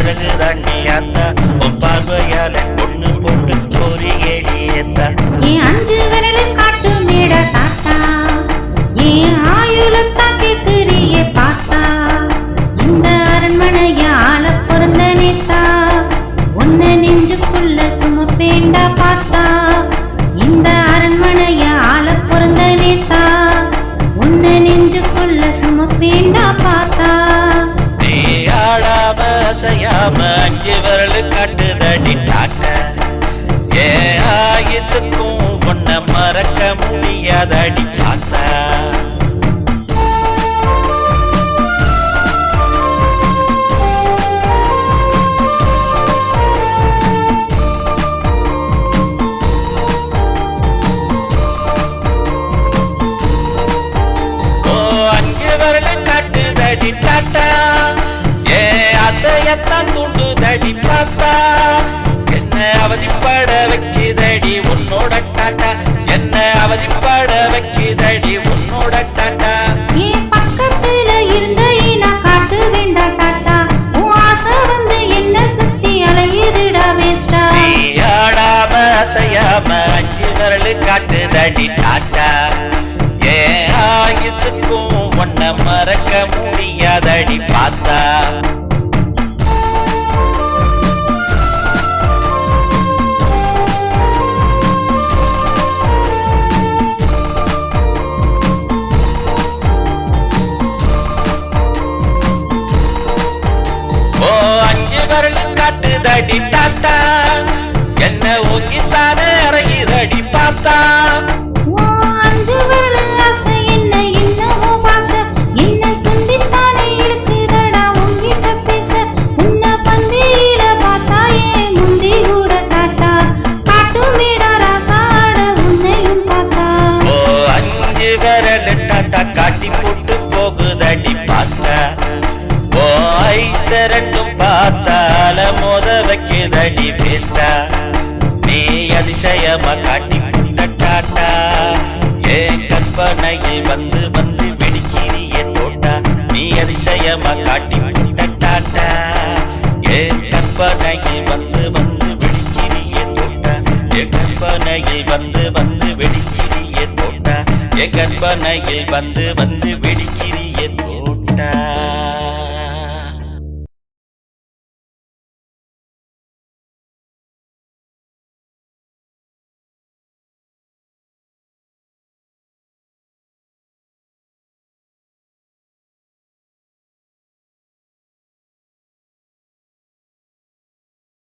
அழகு தாண்டி அத்தா பார்வையால பொண்ணு போட்டு கோரி ஏடி ஏத்தா என் 5 விரல் காட்டு மேட தாத்தா என் ஆயுளத்தான் கேக்குறியே பார்த்தா இந்த அரண்மனைய ஆள பிறந்த நேத்தா உன்ன நெஞ்சுக்குள்ள சுமப்பேண்டா பார்த்தா இந்த அரண்மனைய ஆள பிறந்த நேத்தா உன்ன நெஞ்சுக்குள்ள சுமப்பேண்டா பார்த்தா நீ ஆடாம அசையாம 5 விரல் காட்டுதடி தாத்தா ஏன் ஆயுசுக்கும் உன்னை மறக்க முடியாதடி தாத்தா காட்டுதடி தாத்தா ஏ அசையத்தான் தூண்டுதடி தாத்தா என்ன அவதிப்பட வைக்குதடி உன்னோட டாட்டா என்ன அவதிப்பட வைக்குதடி உன்னோட டாட்டா என் பக்கத்துல இருந்த நான் காட்டு வேண்டா டாட்டா உன் ஆசை வந்து என்ன சுத்தி அலையுதுடா வேஸ்டா நீ ஆடாம அசையாம 5 விரல் காட்டுதடி டாட்டா ஏ ஆயுசுக்கும் உன்னை மறக்க முடியாதடி பார்த்தா ஓ 5 விரல் காட்டுதடி தாத்தா என்ன ஓங்கித்தானே இறங்கிதடி பார்த்தா சுண்டித்தானே இருக்குதடா உன்கிட்ட பேச உன்னை பந்தியில பார்த்தா ஏன் முந்தி கூட டாட்டா காட்டு மேடா ராசாட உன்னையும் பார்த்தா ஓ 5 விரல் டாட்டா காட்டி போட்டு போகுதடி பாஸ்டா ஓ ஐசரட்டும் பார்த்தால மோத வைக்குதடி பேஸ்டா நீ அதிசயமா காட்டி போட்ட டாட்டா ஏன் கற்பனையில் வந்து வந்து வெடிக்கிறிய தோட்டா நீ அதிசயமா காட்டி போட்ட டாட்டா ஏன் கற்பனையில் வந்து வந்து வெடிக்கிறிய தோட்டா என் கற்பனையில் வந்து வந்து வெடிக்கிறிய தோட்டா என் கற்பனையில் வந்து வந்து வெடிக்கிறிய தோட்டா